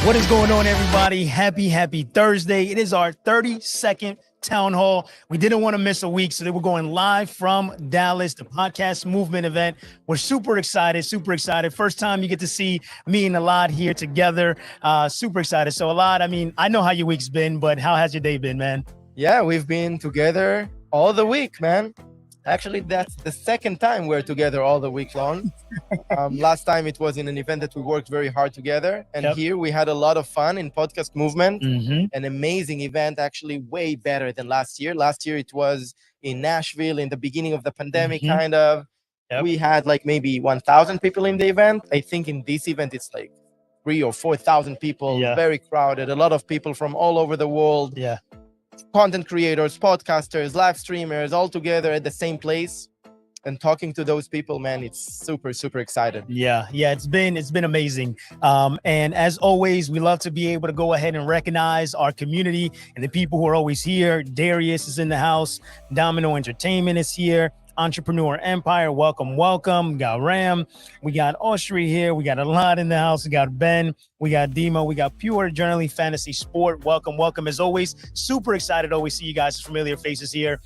What is going on, everybody? Happy Thursday. It is our 32nd Town Hall. We didn't want to miss a week, so we're going live from Dallas, the podcast movement event. We're super excited. First time you get to see me and Alad here together. Super excited. So Alad, I know how your week's been, but how has your day been, man? Yeah, we've been together all the week, man. Actually, that's the second time we're together all the week long. Last time it was in an event that we worked very hard together. And Here we had a lot of fun in podcast movement. An amazing event, actually way better than last year. Last year it was in Nashville in the beginning of the pandemic, kind of. We had like maybe 1,000 people in the event. I think in this event it's like 3,000 or 4,000 people, very crowded, a lot of people from all over the world. Content creators, podcasters, live streamers, all together at the same place and talking to those people, man, it's super excited. Yeah, it's been amazing. And as always, we love to be able to go ahead and recognize our community and the people who are always here. Darius is in the house. Domino Entertainment is here. Entrepreneur Empire, welcome. We got Ram, we got Austria here, we got a lot in the house, we got Ben, we got Demo, we got Pure Journaling Fantasy Sport. Welcome. As always, super excited to always see you guys, familiar faces here.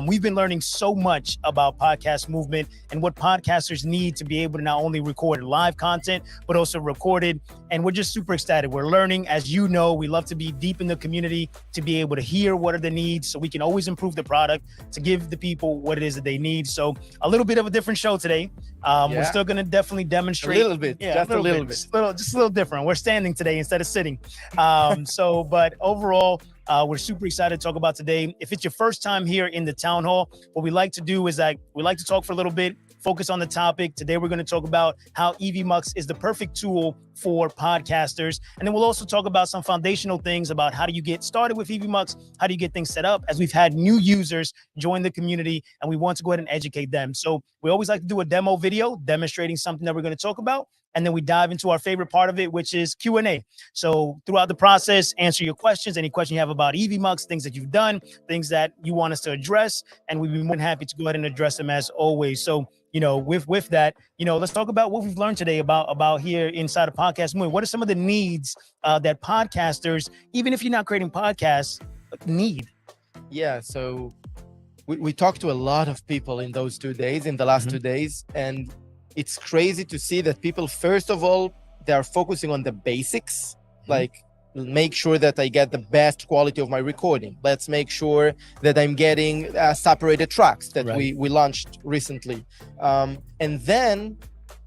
We've been learning so much about podcast movement and what podcasters need to be able to not only record live content, but also record it. And we're just super excited. We're learning, as you know, we love to be deep in the community to be able to hear what are the needs so we can always improve the product to give the people what it is that they need. So a little bit of a different show today. We're still going to definitely demonstrate a little bit, just a little bit, just a little different. We're standing today instead of sitting. But overall, we're super excited to talk about today. If it's your first time here in the Town Hall, what we like to do is that we like to talk for a little bit, focus on the topic. Today, we're going to talk about how Evmux is the perfect tool for podcasters. And then we'll also talk about some foundational things about how do you get started with Evmux, how do you get things set up, as we've had new users join the community and we want to go ahead and educate them. So we always like to do a demo video demonstrating something that we're going to talk about. And then we dive into our favorite part of it, which is Q&A. So throughout the process, answer your questions, any question you have about Evmux, things that you've done, things that you want us to address, and we'd be more than happy to go ahead and address them as always. So, with that, let's talk about what we've learned today about here inside of Podcast Movement. What are some of the needs that podcasters, even if you're not creating podcasts, need? Yeah, so we talked to a lot of people in those 2 days, in the last 2 days, and it's crazy to see that people, first of all, they are focusing on the basics, like make sure that I get the best quality of my recording. Let's make sure that I'm getting separated tracks that we launched recently. And then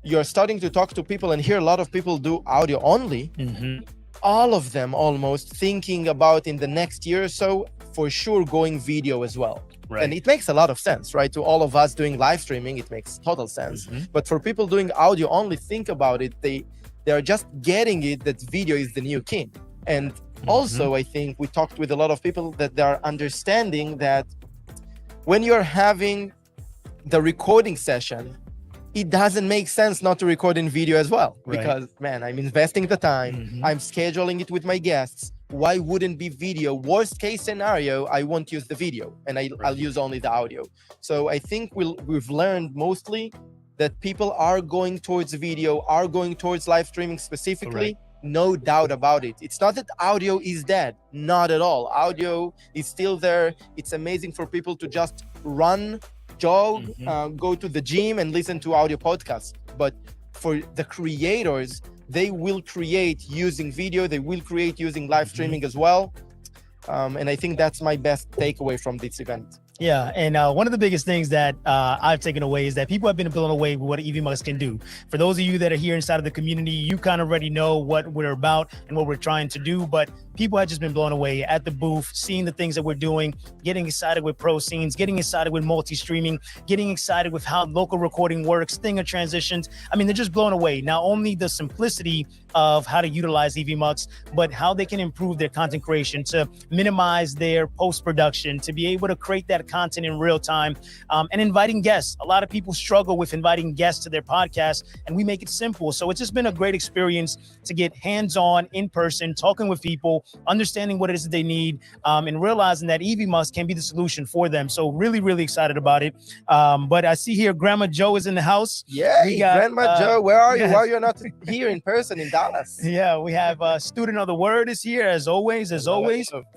you're starting to talk to people and hear a lot of people do audio only. All of them almost thinking about in the next year or so, for sure, going video as well. And it makes a lot of sense, right? To all of us doing live streaming, it makes total sense. But for people doing audio only, think about it. They're just getting it that video is the new king. And also, I think we talked with a lot of people that they are understanding that when you're having the recording session, it doesn't make sense not to record in video as well. Because, man, I'm investing the time, I'm scheduling it with my guests. Why wouldn't be video? Worst case scenario, I won't use the video and I'll use only the audio. So I think we've learned mostly that people are going towards video, are going towards live streaming specifically. No doubt about it. It's not that audio is dead, not at all. Audio is still there. It's amazing for people to just run, jog, go to the gym and listen to audio podcasts. But for the creators, they will create using video, they will create using live streaming as well. And I think that's my best takeaway from this event. Yeah, and one of the biggest things that I've taken away is that people have been blown away with what Evmux can do. For those of you that are here inside of the community, you kind of already know what we're about and what we're trying to do, but people have just been blown away at the booth, seeing the things that we're doing, getting excited with pro scenes, getting excited with multi-streaming, getting excited with how local recording works, Stinger transitions. They're just blown away. Not only the simplicity of how to utilize Evmux, but how they can improve their content creation to minimize their post-production, to be able to create that content in real time, and inviting guests. A lot of people struggle with inviting guests to their podcast, and we make it simple. So it's just been a great experience to get hands-on, in person, talking with people, understanding what it is that they need, and realizing that Evmux can be the solution for them. So really, really excited about it. But I see here Grandma Joe is in the house. Yeah, Grandma Joe, where are you? Why are you not here in person in Dallas? Yeah, we have Student of the Word is here as always.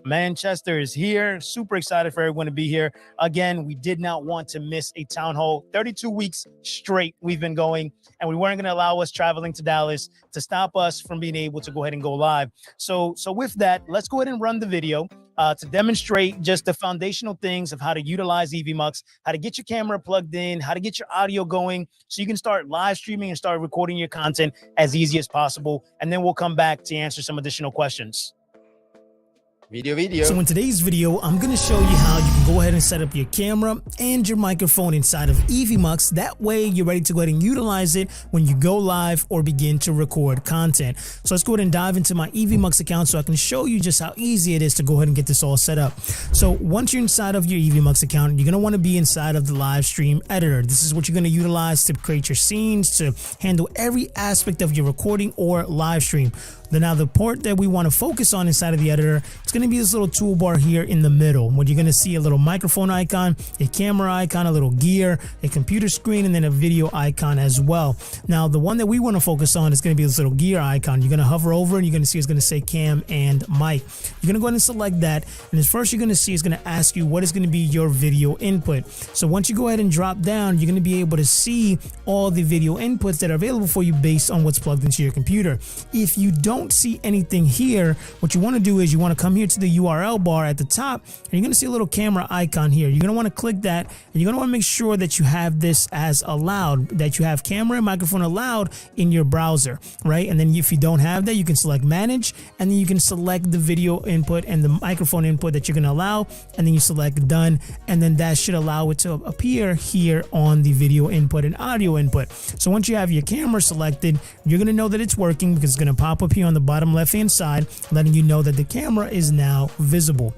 Manchester is here. Super excited for everyone to be here. Again, we did not want to miss a town hall. 32 weeks straight we've been going, and we weren't going to allow us traveling to Dallas to stop us from being able to go ahead and go live. So with that, let's go ahead and run the video to demonstrate just the foundational things of how to utilize Evmux, how to get your camera plugged in, how to get your audio going so you can start live streaming and start recording your content as easy as possible. And then we'll come back to answer some additional questions. Video. So in today's video, I'm going to show you how you can go ahead and set up your camera and your microphone inside of Evmux. That way you're ready to go ahead and utilize it when you go live or begin to record content. So let's go ahead and dive into my Evmux account so I can show you just how easy it is to go ahead and get this all set up. So once you're inside of your Evmux account, you're going to want to be inside of the live stream editor. This is what you're going to utilize to create your scenes, to handle every aspect of your recording or live stream. Now the part that we want to focus on inside of the editor, it's going to be this little toolbar here in the middle, where you're going to see a little microphone icon, a camera icon, a little gear, a computer screen, and then a video icon as well. Now the one that we want to focus on is going to be this little gear icon. You're going to hover over and you're going to see it's going to say cam and mic. You're going to go ahead and select that, and as first you're going to see it's going to ask you what is going to be your video input. So once you go ahead and drop down, you're going to be able to see all the video inputs that are available for you based on what's plugged into your computer. If you don't see anything here, what you want to do is you want to come here to the URL bar at the top, and you're going to see a little camera icon here. You're going to want to click that, and you're going to want to make sure that you have this as allowed, that you have camera and microphone allowed in your browser, right? And then if you don't have that, you can select manage, and then you can select the video input and the microphone input that you're going to allow, and then you select done, and then that should allow it to appear here on the video input and audio input. So once you have your camera selected, you're going to know that it's working because it's going to pop up here on the bottom left hand side, letting you know that the camera is now visible.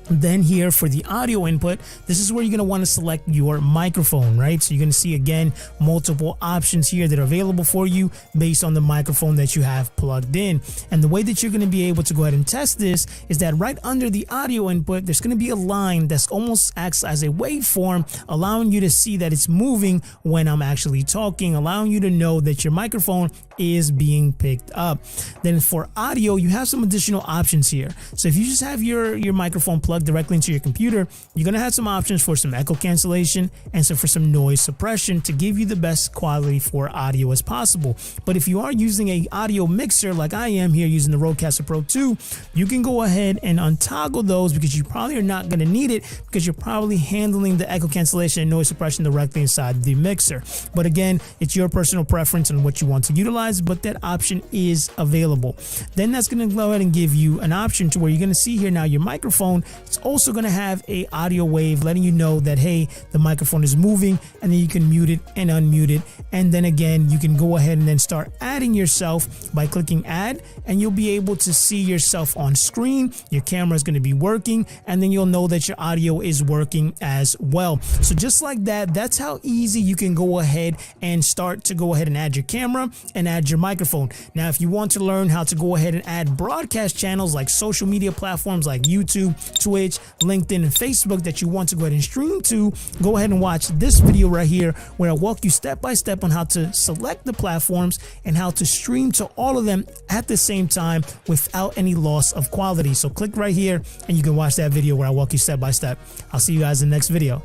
Then here for the audio input, this is where you're going to want to select your microphone, right? So you're going to see again multiple options here that are available for you based on the microphone that you have plugged in. And the way that you're going to be able to go ahead and test this is that right under the audio input, there's going to be a line that's almost acts as a waveform, allowing you to see that it's moving when I'm actually talking, allowing you to know that your microphone is being picked up. Then for audio, you have some additional options here. So if you just have your microphone plugged directly into your computer, you're going to have some options for some echo cancellation and for some noise suppression to give you the best quality for audio as possible. But if you are using a audio mixer like I am here using the Rodecaster Pro 2, you can go ahead and untoggle those because you probably are not going to need it because you're probably handling the echo cancellation and noise suppression directly inside the mixer. But again, it's your personal preference on what you want to utilize, but that option is available. Then that's going to go ahead and give you an option to where you're going to see here now your microphone. It's also going to have a audio wave letting you know that, hey, the microphone is moving, and then you can mute it and unmute it. And then again, you can go ahead and then start adding yourself by clicking add, and you'll be able to see yourself on screen. Your camera is going to be working, and then you'll know that your audio is working as well. So just like that, that's how easy you can go ahead and start to go ahead and add your camera and add your microphone. Now, if you want to learn how to go ahead and add broadcast channels like social media platforms like YouTube, Twitch, LinkedIn, and Facebook that you want to go ahead and stream to, go ahead and watch this video right here where I walk you step by step on how to select the platforms and how to stream to all of them at the same time without any loss of quality. So click right here and you can watch that video where I walk you step by step. I'll see you guys in the next video.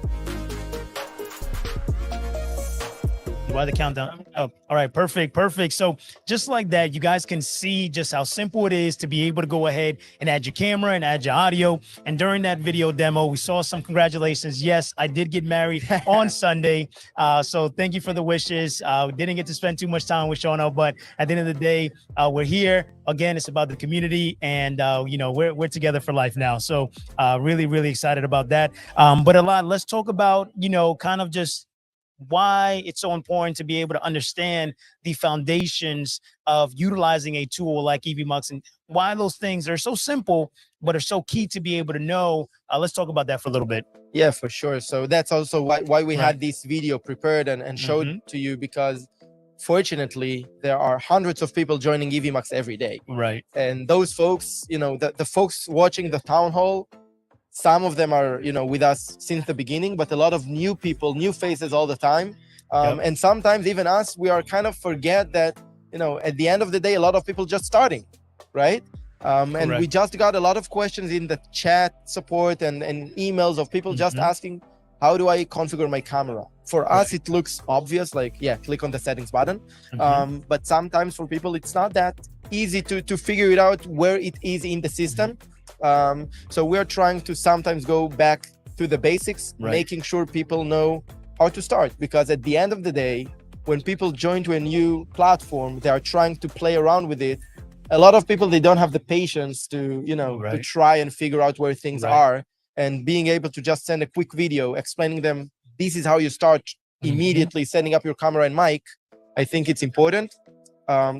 Why the countdown? Oh, all right. Perfect. So just like that, you guys can see just how simple it is to be able to go ahead and add your camera and add your audio. And during that video demo, we saw some congratulations. Yes, I did get married on Sunday. So thank you for the wishes. We didn't get to spend too much time with Shona, but at the end of the day, we're here. Again, it's about the community, and we're together for life now. So really excited about that. But let's talk about, kind of just why it's so important to be able to understand the foundations of utilizing a tool like Evmux, and why those things are so simple but are so key to be able to know. Let's talk about that for a little bit. Yeah, for sure. So that's also why we Right. had this video prepared and showed to you, because fortunately there are hundreds of people joining Evmux every day. Right. And those folks, the folks watching the town hall, some of them are, with us since the beginning, but a lot of new people, new faces all the time. And sometimes even us, we are kind of forget that, at the end of the day, a lot of people just starting, right? And we just got a lot of questions in the chat support and emails of people just asking, how do I configure my camera? For us, it looks obvious, like, click on the settings button. But sometimes for people, it's not that easy to figure it out where it is in the system. So we're trying to sometimes go back to the basics, making sure people know how to start. Because at the end of the day, when people join to a new platform, they are trying to play around with it. A lot of people, they don't have the patience to, to try and figure out where things are. And being able to just send a quick video explaining them, this is how you start immediately setting up your camera and mic, I think it's important.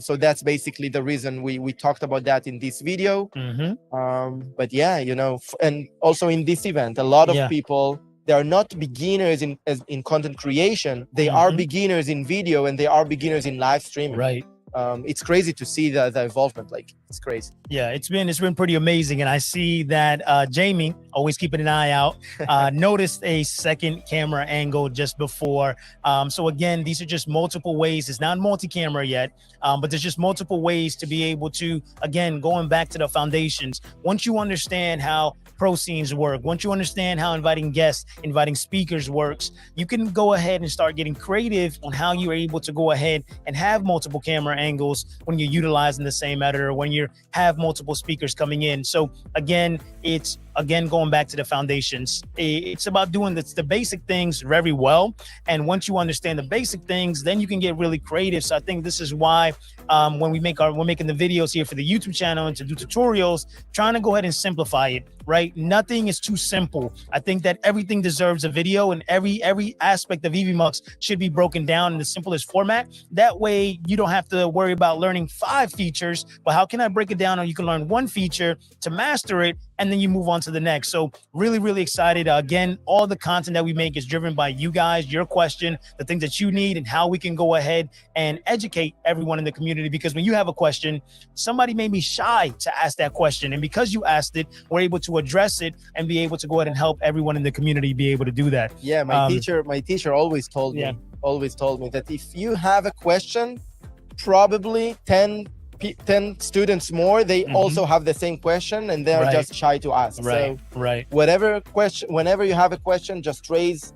So that's basically the reason we talked about that in this video. But and also in this event, a lot of people, they are not beginners in content creation. They are beginners in video, and they are beginners in live streaming. Right. It's crazy to see the involvement. Like, it's crazy. Yeah, it's been pretty amazing. And I see that Jamie, always keeping an eye out, noticed a second camera angle just before. So again, these are just multiple ways. It's not multi-camera yet, but there's just multiple ways to be able to, again, going back to the foundations. Once you understand how pro scenes work, once you understand how inviting guests, inviting speakers works, you can go ahead and start getting creative on how you're able to go ahead and have multiple camera angles when you're utilizing the same editor, when you have multiple speakers coming in. So again, it's going back to the foundations. It's about doing the basic things very well. And once you understand the basic things, then you can get really creative. So I think this is why when we're making the videos here for the YouTube channel and to do tutorials, trying to go ahead and simplify it, right? Nothing is too simple. I think that everything deserves a video, and every aspect of Evmux should be broken down in the simplest format. That way you don't have to worry about learning 5 features, but how can I break it down? Or you can learn 1 feature to master it, and then you move on to the next. So really, really excited. Again, all the content that we make is driven by you guys, your question, the things that you need, and how we can go ahead and educate everyone in the community. Because when you have a question, somebody may be shy to ask that question. And because you asked it, we're able to address it and be able to go ahead and help everyone in the community be able to do that. Yeah, my teacher always told me that if you have a question, probably 10 students more, they also have the same question, and they're just shy to ask. So whatever question, whenever you have a question, just raise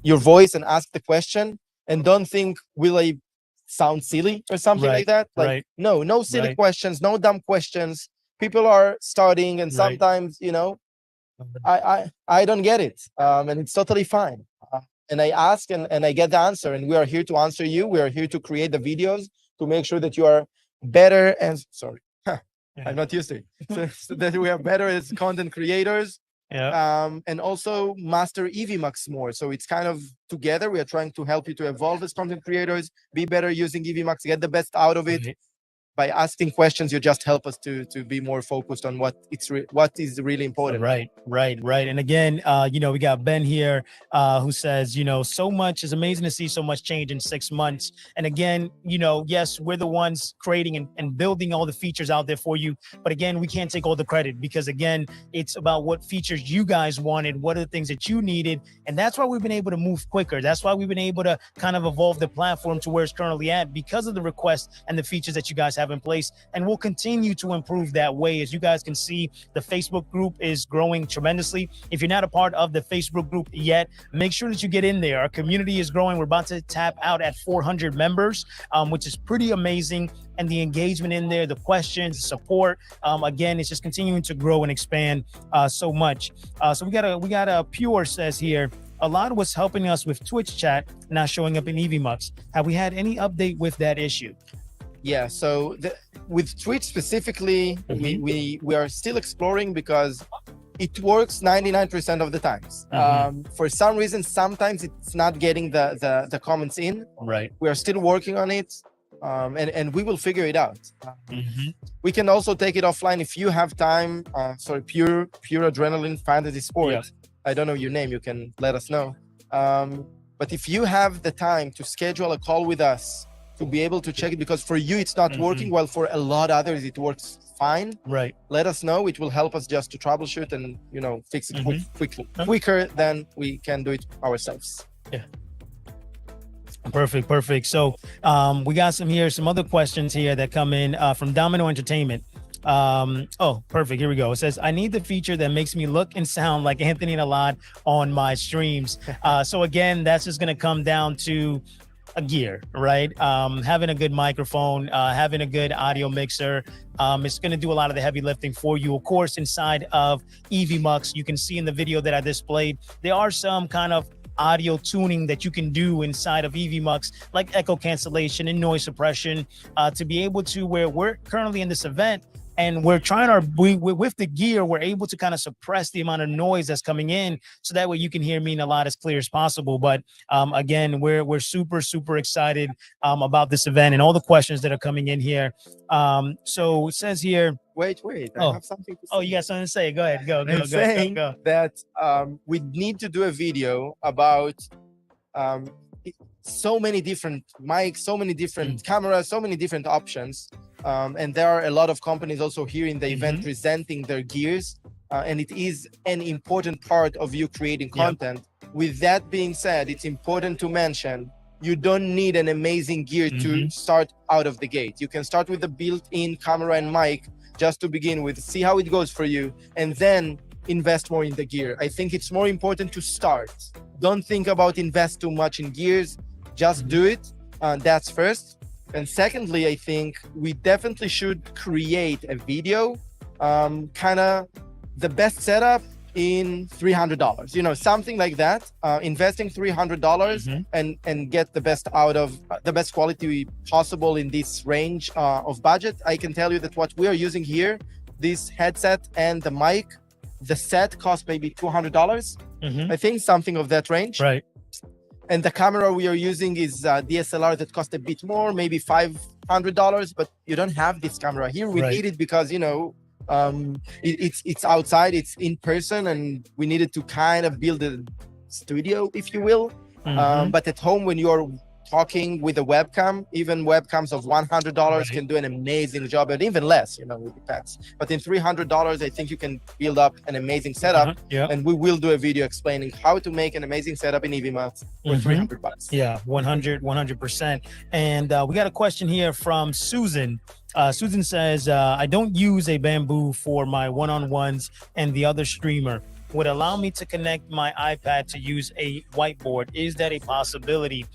your voice and ask the question, and don't think, will I sound silly or something like that? Like, no silly questions, no dumb questions. People are starting, and sometimes, I don't get it, and it's totally fine. And I ask and I get the answer, and we are here to answer you. We are here to create the videos to make sure that you are better as I'm not used to it. So that we are better as content creators, and also master Evmux more. So it's kind of together. We are trying to help you to evolve as content creators, be better using Evmux, get the best out of it. By asking questions, you just help us to be more focused on what is really important. Right. And again, we got Ben here who says, so much is amazing to see so much change in 6 months. And again, yes, we're the ones creating and building all the features out there for you. But again, we can't take all the credit, because again, it's about what features you guys wanted, what are the things that you needed. And that's why we've been able to move quicker. That's why we've been able to kind of evolve the platform to where it's currently at, because of the requests and the features that you guys have in place. And we'll continue to improve that way. As you guys can see, the Facebook group is growing tremendously. If you're not a part of the Facebook group yet, make sure that you get in there. Our community is growing. We're about to tap out at 400 members, which is pretty amazing. And the engagement in there, the questions, the support, again, it's just continuing to grow and expand so much. So we got a Pure says here, a lot was helping us with Twitch chat not showing up in Evmux. Have we had any update with that issue? Yeah, so with Twitch specifically, we are still exploring, because it works 99% of the times. For some reason, sometimes it's not getting the comments in. Right. We are still working on it, and we will figure it out. We can also take it offline if you have time. Sorry, pure adrenaline fantasy sport. Yeah. I don't know your name. You can let us know. But if you have the time to schedule a call with us to be able to check it, because for you it's not working, while for a lot of others it works fine. Right. Let us know. It will help us just to troubleshoot and fix it quickly, quicker than we can do it ourselves. Yeah. Perfect. So we got some other questions here that come in from Domino Entertainment. Perfect. Here we go. It says, I need the feature that makes me look and sound like Anthony Nalad on my streams. So again, that's just going to come down to a gear, right? Having a good microphone, having a good audio mixer. It's going to do a lot of the heavy lifting for you. Of course, inside of Evmux, you can see in the video that I displayed, there are some kind of audio tuning that you can do inside of Evmux, like echo cancellation and noise suppression, to be able to, where we're currently in this event, and we're trying with the gear, we're able to kind of suppress the amount of noise that's coming in, so that way you can hear me a lot as clear as possible. But again, we're super excited about this event and all the questions that are coming in here. So it says here. Wait, I have something to say. Oh, you got something to say? Go ahead, go. I'm saying that we need to do a video about so many different mics, so many different cameras, so many different options. And there are a lot of companies also here in the event presenting their gears. And it is an important part of you creating content. With that being said, it's important to mention, you don't need an amazing gear to start out of the gate. You can start with the built-in camera and mic just to begin with, see how it goes for you, and then invest more in the gear. I think it's more important to start. Don't think about invest too much in gears, just do it. That's first. And secondly, I think we definitely should create a video, kind of the best setup in $300, something like that. Investing $300 and get the best out of the best quality possible in this range of budget. I can tell you that what we are using here, this headset and the mic, the set cost maybe $200. I think something of that range. Right. And the camera we are using is DSLR that cost a bit more, maybe $500, but you don't have this camera here. We need it because, it's outside, it's in person, and we needed to kind of build a studio, if you will. But at home, when you're talking with a webcam, even webcams of $100 can do an amazing job, and even less, it depends. But in $300, I think you can build up an amazing setup. And we will do a video explaining how to make an amazing setup in Evmux for $300. Yeah, 100%. And we got a question here from Susan. Susan says, I don't use a bamboo for my one-on-ones, and the other streamer would allow me to connect my iPad to use a whiteboard. Is that a possibility?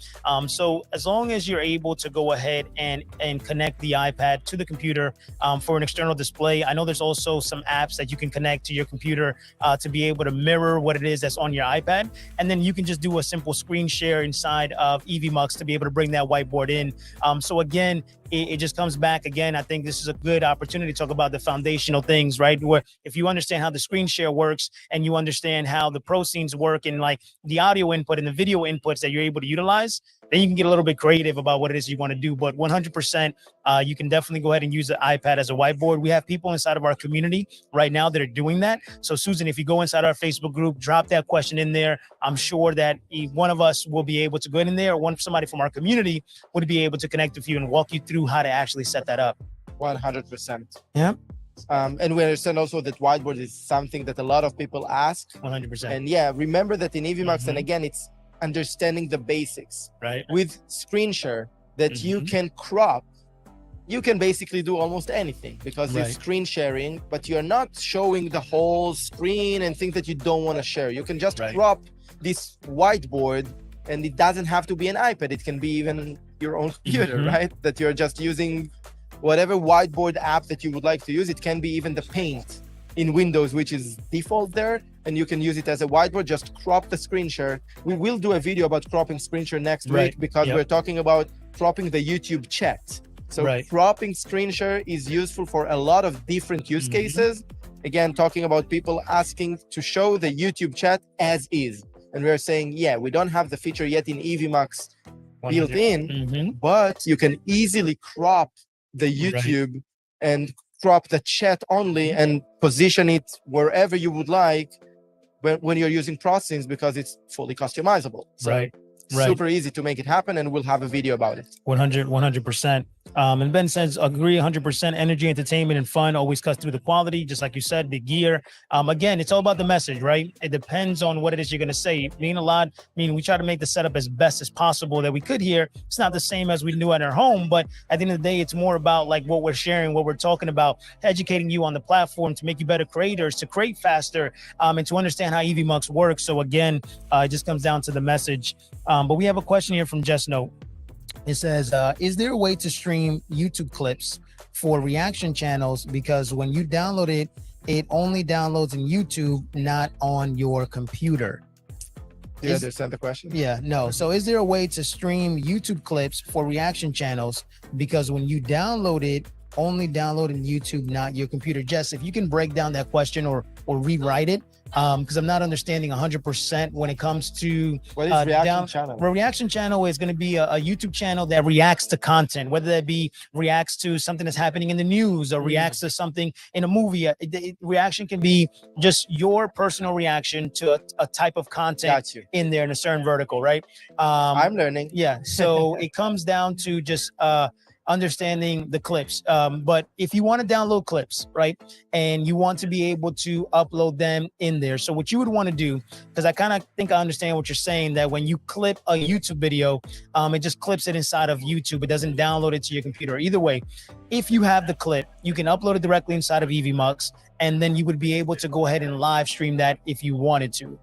So as long as you're able to go ahead and connect the iPad to the computer for an external display. I know there's also some apps that you can connect to your computer to be able to mirror what it is that's on your iPad. And then you can just do a simple screen share inside of Evmux to be able to bring that whiteboard in. So again, it just comes back again. I think this is a good opportunity to talk about the foundational things, right? Where if you understand how the screen share works and you understand how the pro scenes work and like the audio input and the video inputs that you're able to utilize, then you can get a little bit creative about what it is you want to do. But 100%, you can definitely go ahead and use the iPad as a whiteboard. We have people inside of our community right now that are doing that. So Susan, if you go inside our Facebook group, drop that question in there. I'm sure that one of us will be able to go in there, or somebody from our community would be able to connect with you and walk you through how to actually set that up. 100%. Yeah. And we understand also that whiteboard is something that a lot of people ask. 100%. And yeah, remember that in Evmux, and again, it's understanding the basics. Right. With screen share that you can crop, you can basically do almost anything because it's screen sharing, but you're not showing the whole screen and things that you don't want to share. You can just crop this whiteboard, and it doesn't have to be an iPad. It can be even your own computer, right? That you're just using whatever whiteboard app that you would like to use. It can be even the Paint in Windows, which is default there, and you can use it as a whiteboard. Just crop the screen share. We will do a video about cropping screen share next week because we're talking about cropping the YouTube chat. So cropping screen share is useful for a lot of different use cases, again, talking about people asking to show the YouTube chat as is. And we're saying, yeah, we don't have the feature yet in Evmux built in, but you can easily crop the YouTube and crop the chat only and position it wherever you would like when you're using processing, because it's fully customizable. So super easy to make it happen, and we'll have a video about it. 100%. And Ben says, agree 100%. Energy, entertainment, and fun always cuts through the quality, just like you said, the gear. Again, it's all about the message, right? It depends on what it is you're going to say. We try to make the setup as best as possible that we could here. It's not the same as we do at our home, but at the end of the day, it's more about like what we're sharing, what we're talking about, educating you on the platform to make you better creators, to create faster, and to understand how Evmux works. So again, it just comes down to the message. But we have a question here from Just Note. It says, is there a way to stream YouTube clips for reaction channels? Because when you download it, it only downloads in YouTube, not on your computer. Do you understand the question? Yeah, no. So is there a way to stream YouTube clips for reaction channels? Because when you download it, only download in YouTube, not your computer. Jess, if you can break down that question or rewrite it, because I'm not understanding 100% when it comes to what is reaction channel? A reaction channel is going to be a YouTube channel that reacts to content, whether that be reacts to something that's happening in the news or reacts to something in a movie. Reaction can be just your personal reaction to a type of content in there in a certain vertical, right? I'm learning. Yeah. So it comes down to just understanding the clips. But if you want to download clips, right, and you want to be able to upload them in there. So what you would want to do, because I kind of think I understand what you're saying, that when you clip a YouTube video, it just clips it inside of YouTube. It doesn't download it to your computer. Either way, if you have the clip, you can upload it directly inside of Evmux, and then you would be able to go ahead and live stream that if you wanted to.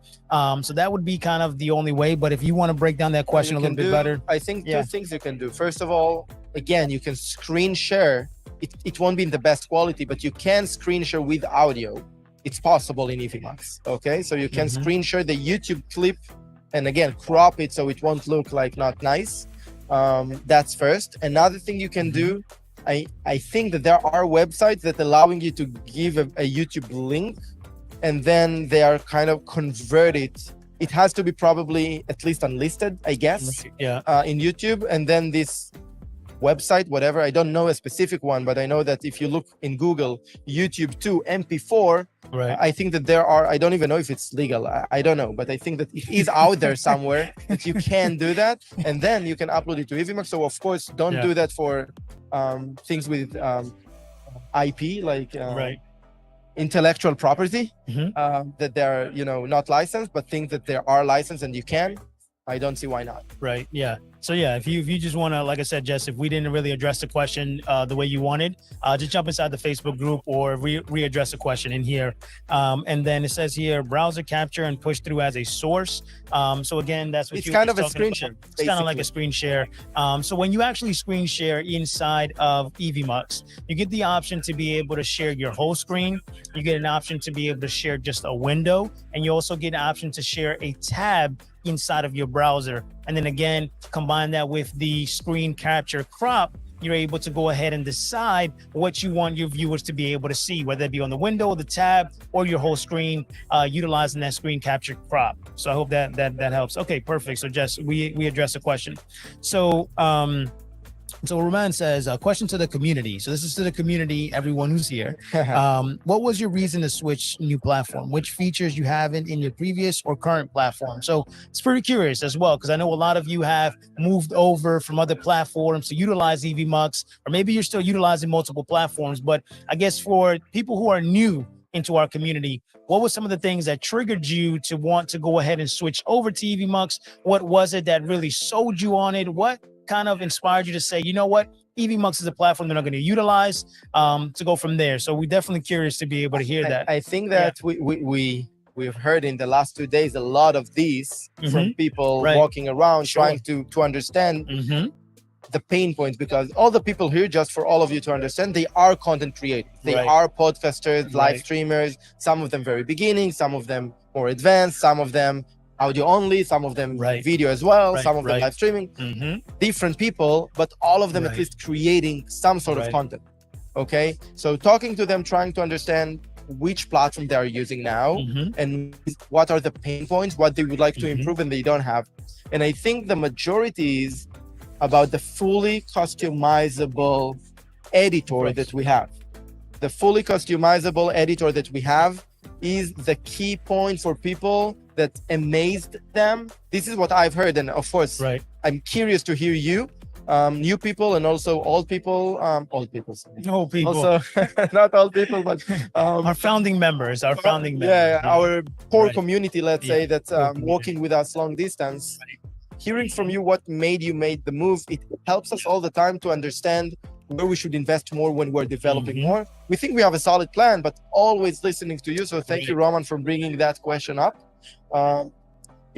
So that would be kind of the only way. But if you want to break down that question a little bit better. I think two things you can do. First of all, again, you can screen share. It won't be in the best quality, but you can screen share with audio. It's possible in Evmux. Okay, so you can screen share the YouTube clip and again, crop it so it won't look like not nice. That's first. Another thing you can do, I think that there are websites that allowing you to give a YouTube link, and then they are kind of converted. It has to be probably at least unlisted, I guess, in YouTube. And then this website, whatever, I don't know a specific one, but I know that if you look in Google, YouTube 2 MP4, I think that there are, I don't even know if it's legal. I don't know, but I think that it is out there somewhere that you can do that. And then you can upload it to Evmux. So of course, don't do that for things with IP, like intellectual property, that they're, not licensed, but things that they are licensed and you can. I don't see why not. Right. Yeah. So yeah, if you just want to, like I said, Jess, if we didn't really address the question the way you wanted, just jump inside the Facebook group or readdress the question in here. And then it says here, browser capture and push through as a source. So again, that's what it's kind of a screen share. It's kind of like a screen share. So when you actually screen share inside of Evmux, you get the option to be able to share your whole screen. You get an option to be able to share just a window, and you also get an option to share a tab inside of your browser. And then again, combine that with the screen capture crop, you're able to go ahead and decide what you want your viewers to be able to see, whether it be on the window, the tab, or your whole screen, utilizing that screen capture crop. So I hope that helps. Okay, perfect. So Jess, we addressed the question. So so Roman says, a question to the community. So this is to the community, everyone who's here. What was your reason to switch new platform? Which features you haven't in your previous or current platform? So it's pretty curious as well, because I know a lot of you have moved over from other platforms to utilize Evmux, or maybe you're still utilizing multiple platforms. But I guess for people who are new into our community, what were some of the things that triggered you to want to go ahead and switch over to Evmux? What was it that really sold you on it? What kind of inspired you to say, you know what, Evmux is a platform that I'm going to utilize to go from there? So we're definitely curious to be able to hear that. I think that we've heard in the last 2 days a lot of these from people walking around trying to understand the pain points, because all the people here, just for all of you to understand, they are content creators. They are podcasters, live streamers, some of them very beginning, some of them more advanced, some of them audio only, some of them video as well, some of them live streaming, different people, but all of them at least creating some sort of content. Okay, so talking to them, trying to understand which platform they are using now Mhm. and what are the pain points, what they would like to Mhm. improve and they don't have. And I think the majority is about the fully customizable editor Right. that we have. The fully customizable editor that we have is the key point for people that amazed them. This is what I've heard, and of course, Right. I'm curious to hear you, new people and also old people. Sorry. Oh, people. Also, not all people, but Our founding members. Our founding yeah, members. our core Right. community, let's Yeah, say, that's core community. walking with us long distance. Hearing from you what made you make the move, it helps us all the time to understand where we should invest more when we're developing Mhm. more. We think we have a solid plan, but always listening to you. So thank you, Roman, for bringing that question up.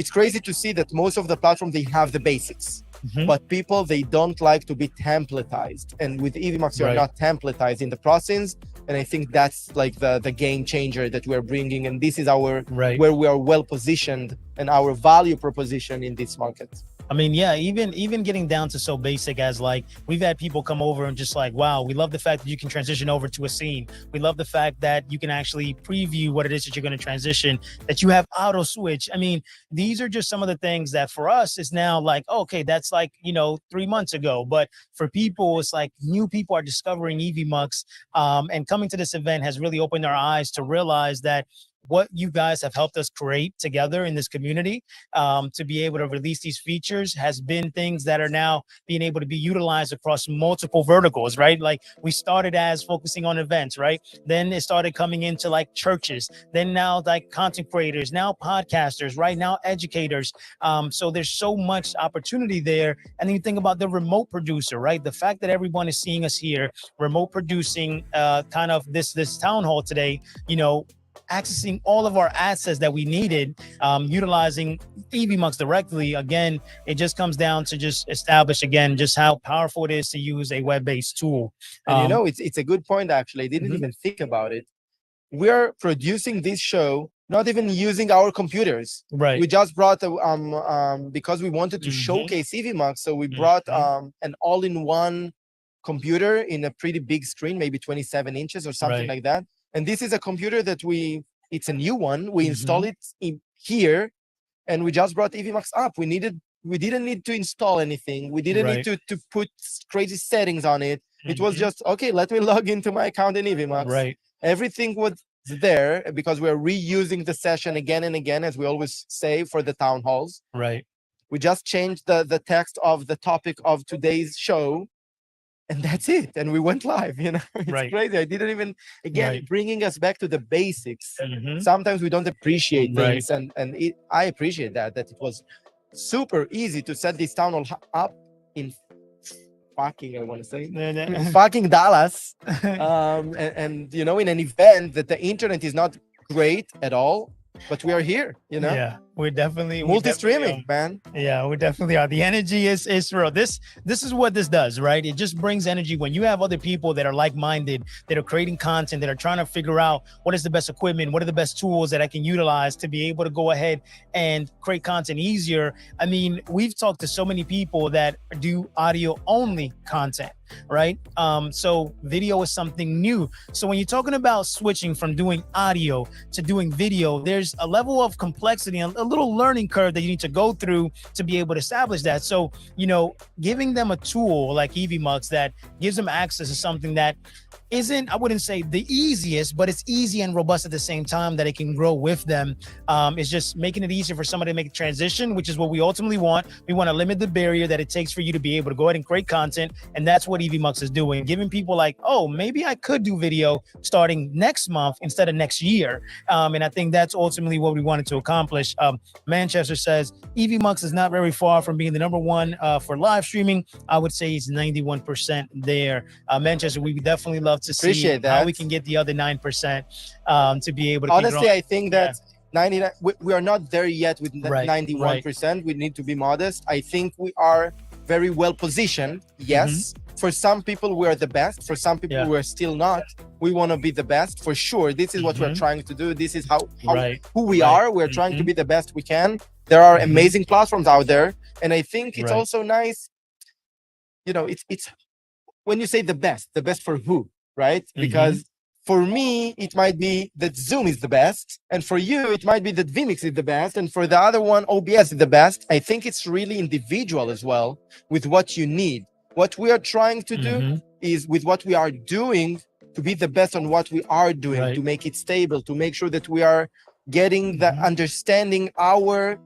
It's crazy to see that most of the platforms, they have the basics. Mhm. But people, they don't like to be templatized. And with Evmux, you're Right. not templatized in the process. And I think that's like the game changer that we're bringing. And this is our Right. where we are well positioned and our value proposition in this market. I mean, yeah, even getting down to so basic as like we've had people come over and just like, wow, we love the fact that you can transition over to a scene. We love the fact that you can actually preview what it is that you're going to transition, that you have auto switch. I mean, these are just some of the things that for us is now like, okay, that's like, 3 months ago. But for people, it's like new people are discovering Evmux, and coming to this event has really opened our eyes to realize that what you guys have helped us create together in this community, to be able to release these features has been things that are now being able to be utilized across multiple verticals, right? Like we started as focusing on events, right? Then it started coming into like churches, then now like content creators, now podcasters, right? Now educators. So there's so much opportunity there. And then you think about the remote producer, right? The fact that everyone is seeing us here, remote producing kind of this town hall today, accessing all of our assets that we needed, utilizing Evmux directly. Again, it just comes down to just establish again just how powerful it is to use a web-based tool. And it's a good point, actually. I didn't Mhm. even think about it. We are producing this show not even using our computers. Right. We just brought because we wanted to Mhm. showcase Evmux, so we brought Mhm. an all-in-one computer in a pretty big screen, maybe 27 inches or something Right. like that. And this is a computer that it's a new one. We Mhm. install it in here, and we just brought Evmux up. We didn't need to install anything. We didn't need Right. to put crazy settings on it. It was Mhm. just, okay, let me log into my account in Evmux. Right. Everything was there because we're reusing the session again and again, as we always say for the town halls. Right. We just changed the text of the topic of today's show, and that's it. And we went live. It's Right. crazy. I didn't even, again, Right. bringing us back to the basics. Mhm. Sometimes we don't appreciate Right. things, and I appreciate that it was super easy to set this town hall up in fucking, I want to say, fucking Dallas, and in an event that the internet is not great at all, but we are here. Yeah, we're definitely Multi-streaming, man. Yeah, we definitely are. The energy is real. This is what this does, right? It just brings energy when you have other people that are like-minded, that are creating content, that are trying to figure out what is the best equipment, what are the best tools that I can utilize to be able to go ahead and create content easier. I mean, we've talked to so many people that do audio only content, right? So video is something new. So when you're talking about switching from doing audio to doing video, there's a level of complexity, a little learning curve that you need to go through to be able to establish that. So, giving them a tool like Evmux that gives them access to something that isn't, I wouldn't say the easiest, but it's easy and robust at the same time that it can grow with them. It's just making it easier for somebody to make a transition, which is what we ultimately want. We want to limit the barrier that it takes for you to be able to go ahead and create content. And that's what Evmux is doing, giving people like, oh, maybe I could do video starting next month instead of next year. And I think that's ultimately what we wanted to accomplish. Manchester says, Evmux is not very far from being the number one for live streaming. I would say it's 91% there. Manchester, we would definitely love to see Appreciate how that. we can get the other 9% to be able to Honestly, I think that Yeah. 99, we are not there yet with Right, 91%. We need to be modest. I think we are very well positioned. Yes. For some people, we are the best. For some people, Yeah. we're still not. We want to be the best for sure. This is what we're trying to do. This is Right. who we Right. are. We're trying to be the best we can. There are amazing platforms out there. And I think it's Right. also nice, it's when you say the best for who, right? Because For me, it might be that Zoom is the best. And for you, it might be that Vmix is the best. And for the other one, OBS is the best. I think it's really individual as well with what you need. What we are trying to do is with what we are doing to be the best on what we are doing, to make it stable, to make sure that we are getting the understanding our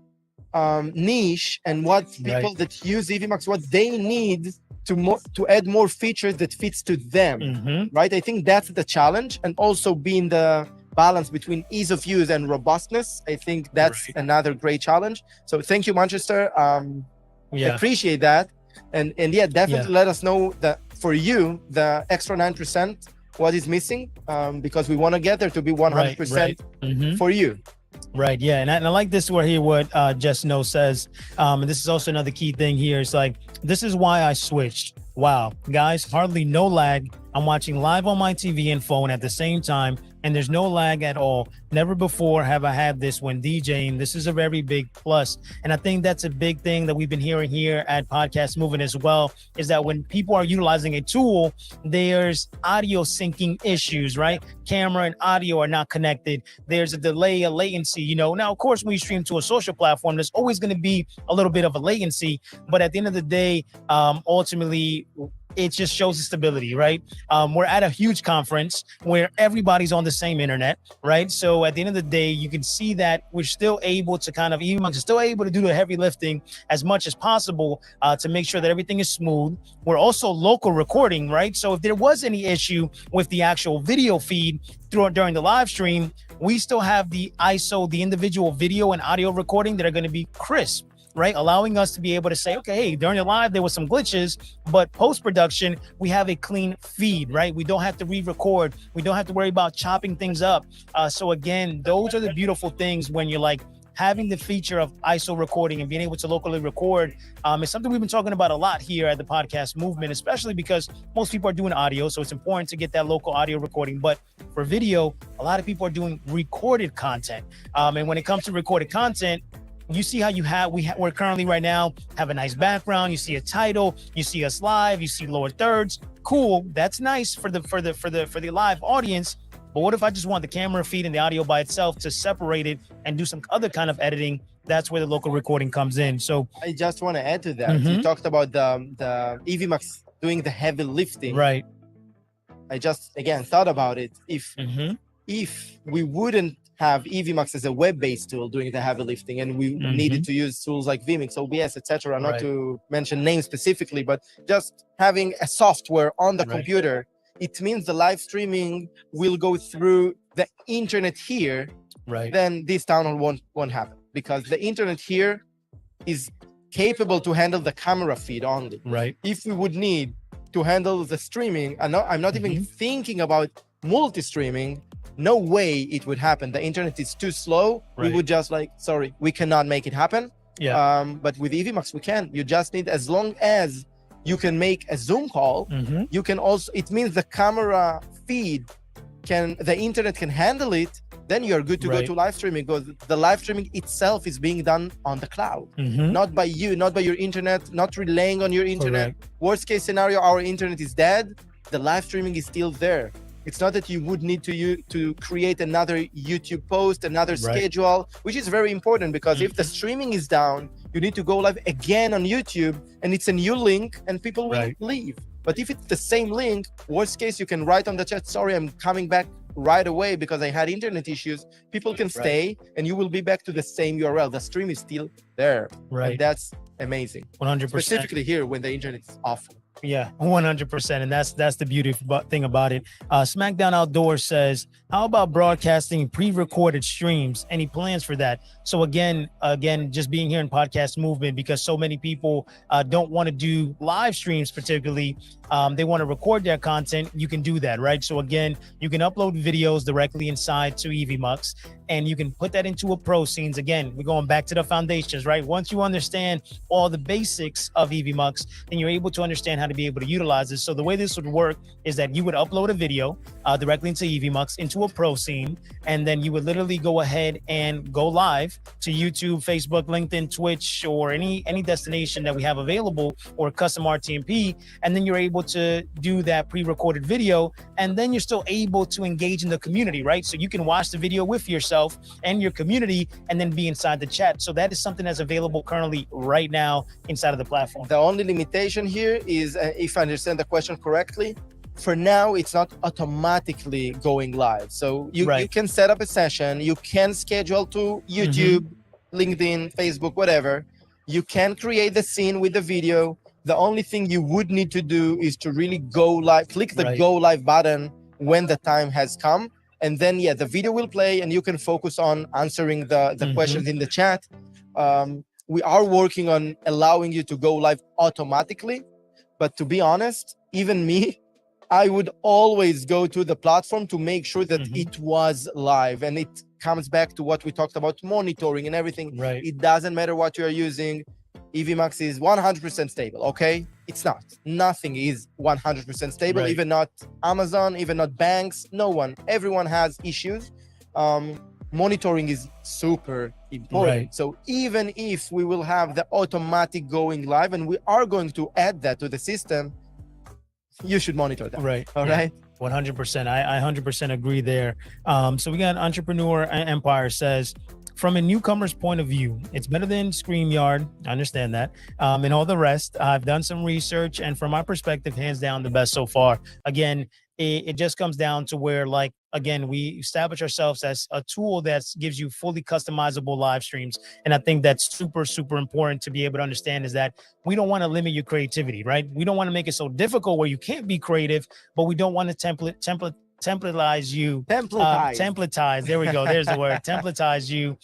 niche and what people that use Evmux, what they need to add more features that fits to them, right? I think that's the challenge, and also being the balance between ease of use and robustness. I think that's another great challenge. So thank you, Manchester. Appreciate that, and yeah, definitely let us know that for you the extra 9%, what is missing, because we want to get there to be 100% for you. Right. Yeah. And I like this where here what Just Know says. And this is also another key thing here. It's like, this is why I switched. Wow, guys, hardly no lag. I'm watching live on my TV and phone at the same time, and there's no lag at all. Never before have I had this when DJing. This is a very big plus. And I think that's a big thing that we've been hearing here at Podcast Movement as well, is that when people are utilizing a tool, there's audio syncing issues, right? Camera and audio are not connected. There's a delay, a latency, you know. Now, of course, when you stream to a social platform, there's always going to be a little bit of a latency. But at the end of the day, ultimately, it just shows the stability, right? We're at a huge conference where everybody's on the same internet, right? So at the end of the day, you can see that we're still able to kind of, Evmux is still able to do the heavy lifting as much as possible to make sure that everything is smooth. We're also local recording, right? So if there was any issue with the actual video feed during the live stream, we still have the ISO, the individual video and audio recording that are going to be crisp, right? Allowing us to be able to say, okay, hey, during the live, there was some glitches, but post-production, we have a clean feed, right? We don't have to re-record. We don't have to worry about chopping things up. So again, those are the beautiful things when you're like having the feature of ISO recording and being able to locally record. Is something we've been talking about a lot here at the Podcast Movement, especially because most people are doing audio. So it's important to get that local audio recording. But for video, a lot of people are doing recorded content. And when it comes to recorded content, you see how we're currently right now have a nice background. You see a title, you see us live, you see lower thirds. Cool, that's nice for the live audience. But what if I just want the camera feed and the audio by itself to separate it and do some other kind of editing? That's where the local recording comes in. So I just want to add to that. You talked about the Evmux doing the heavy lifting. Right. I just again thought about it. If we wouldn't have Evmux as a web-based tool doing the heavy lifting, and we needed to use tools like Vmix, OBS, etc. Not to mention names specifically, but just having a software on the computer, it means the live streaming will go through the internet here. Then this Townhall won't happen, because the internet here is capable to handle the camera feed only. If we would need to handle the streaming, I'm not even thinking about multi-streaming. No way it would happen. The internet is too slow. We would just like, sorry, we cannot make it happen. But with Evmux, we can. You just need, as long as you can make a Zoom call, you can also, it means the camera feed the internet can handle it. Then you're good to go to live streaming, because the live streaming itself is being done on the cloud, not by you, not by your internet, not relying on your internet. Worst case scenario, our internet is dead. The live streaming is still there. It's not that you would need to create another YouTube post, another schedule, which is very important, because if the streaming is down, you need to go live again on YouTube, and it's a new link and people will leave. But if it's the same link, worst case, you can write on the chat, sorry, I'm coming back right away because I had internet issues. People can stay and you will be back to the same URL. The stream is still there. And that's amazing. 100%. Specifically here when the internet is awful. Yeah, 100%. And that's the beautiful thing about it. SmackDown Outdoors says, how about broadcasting pre-recorded streams? Any plans for that? So again, just being here in Podcast Movement, because so many people don't want to do live streams particularly. They want to record their content. You can do that, right? So again, you can upload videos directly inside to Evmux, and you can put that into a pro scenes. Again, we're going back to the foundations, right? Once you understand all the basics of Evmux, then you're able to understand how to be able to utilize this. So the way this would work is that you would upload a video directly into Evmux, into a pro scene, and then you would literally go ahead and go live to YouTube, Facebook, LinkedIn, Twitch, or any destination that we have available, or custom RTMP, and then you're able to do that pre-recorded video, and then you're still able to engage in the community, right? So you can watch the video with yourself and your community, and then be inside the chat. So that is something that's available currently right now inside of the platform. The only limitation here is, if I understand the question correctly, for now, it's not automatically going live. So you can set up a session, you can schedule to YouTube, LinkedIn, Facebook, whatever. You can create the scene with the video. The only thing you would need to do is to really go live, click the go live button when the time has come. And then, the video will play and you can focus on answering the questions in the chat. We are working on allowing you to go live automatically. But to be honest, even me, I would always go to the platform to make sure that it was live. And it comes back to what we talked about, monitoring and everything. Right. It doesn't matter what you're using. Evmux is 100% stable, okay? It's not. Nothing is 100% stable, even not Amazon, even not banks, no one. Everyone has issues. Monitoring is super important. So even if we will have the automatic going live, and we are going to add that to the system, you should monitor that. All right. 100%. I 100% agree there. So we got Entrepreneur Empire says, from a newcomer's point of view, it's better than StreamYard. I understand that. And all the rest. I've done some research, and from my perspective, hands down, the best so far. Again, it just comes down to where, like, again, we establish ourselves as a tool that gives you fully customizable live streams. And I think that's super, super important to be able to understand, is that we don't want to limit your creativity, right? We don't want to make it so difficult where you can't be creative, but we don't want to templatize you. Templatize. There we go. There's the word. Templatize you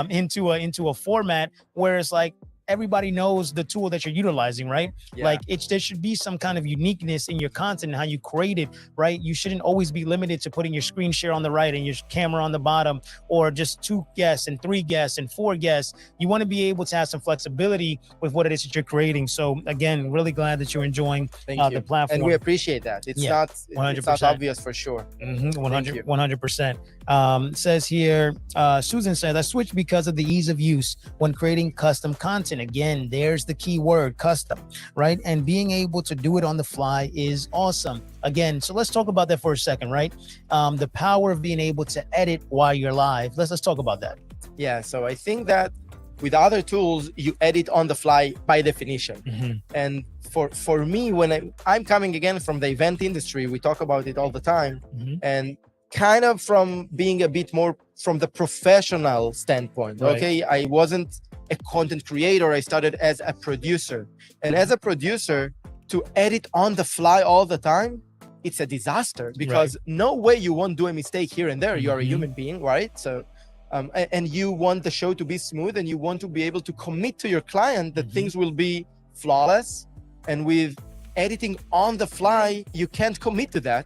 into a format where it's like, everybody knows the tool that you're utilizing, right? Like there should be some kind of uniqueness in your content and how you create it, right? You shouldn't always be limited to putting your screen share on the right and your camera on the bottom, or just 2 guests and 3 guests and 4 guests. You want to be able to have some flexibility with what it is that you're creating. So again, really glad that you're enjoying the platform. And we appreciate that. It's not 100%. It's not obvious for sure. 100%. Says here, Susan said, I switched because of the ease of use when creating custom content. Again, there's the key word, custom, right? And being able to do it on the fly is awesome. Again, so let's talk about that for a second, right? The power of being able to edit while you're live. Let's talk about that. Yeah, so I think that with other tools, you edit on the fly by definition. And for me, when I'm coming again from the event industry, we talk about it all the time, and kind of from being a bit more from the professional standpoint. Okay, I wasn't a content creator. I started as a producer, and as a producer, to edit on the fly all the time, it's a disaster, because no way you won't do a mistake here and there. You are a human being, right? So and you want the show to be smooth, and you want to be able to commit to your client that things will be flawless. And with editing on the fly, you can't commit to that.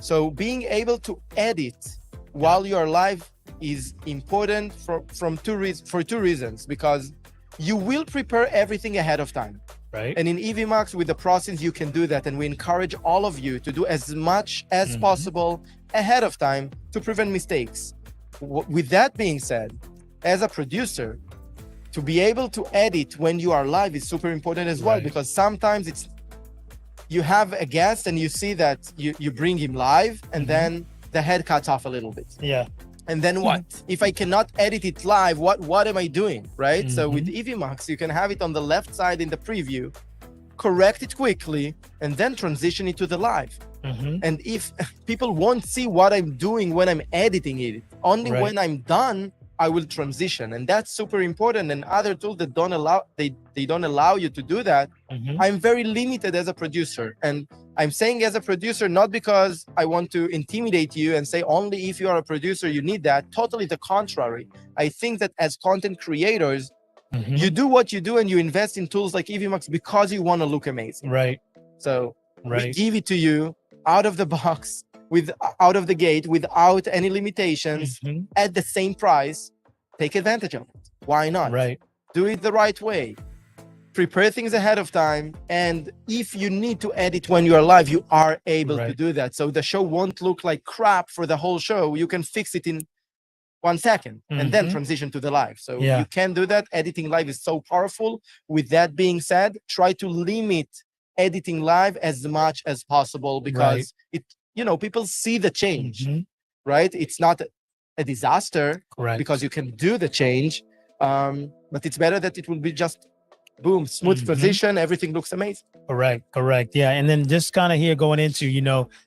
So being able to edit while you are live is important for 2 reasons, because you will prepare everything ahead of time. Right. And in Evmux, with the process, you can do that. And we encourage all of you to do as much as possible ahead of time to prevent mistakes. With that being said, as a producer, to be able to edit when you are live is super important as well, because sometimes you have a guest and you see that you bring him live, and then the head cuts off a little bit. Yeah. And then what? If I cannot edit it live, what am I doing, right? So with Evmux, you can have it on the left side in the preview, correct it quickly, and then transition it to the live. And if people won't see what I'm doing when I'm editing it, only when I'm done, I will transition. And that's super important. And other tools that don't allow, they don't allow you to do that. I'm very limited as a producer. And I'm saying as a producer, not because I want to intimidate you and say only if you are a producer, you need that. Totally the contrary. I think that as content creators, you do what you do, and you invest in tools like Evmux because you want to look amazing. Right. So we give it to you out of the box, out of the gate, without any limitations, at the same price. Take advantage of it. Why not? Right. Do it the right way. prepare things ahead of time. And if you need to edit when you're live, you are able to Right. do that. So the show won't look like crap for the whole show. You can fix it in 1 second and then Mhm. transition to the live. So Yeah. you can do that. Editing live is so powerful. With that being said, try to limit editing live as much as possible because it, people see the change, Mhm. right? It's not a disaster Correct. because you can do the change. But it's better that it will be just boom, smooth Mhm. transition. Everything looks amazing. Correct. Yeah. And then just kind of here going into,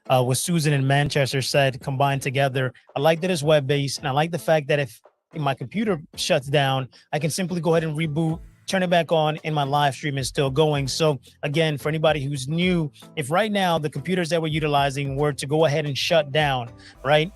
what Susan in Manchester said combined together. I like that it's web-based. And I like the fact that if my computer shuts down, I can simply go ahead and reboot, turn it back on, and my live stream is still going. So again, for anybody who's new, if right now the computers that we're utilizing were to go ahead and shut down, right,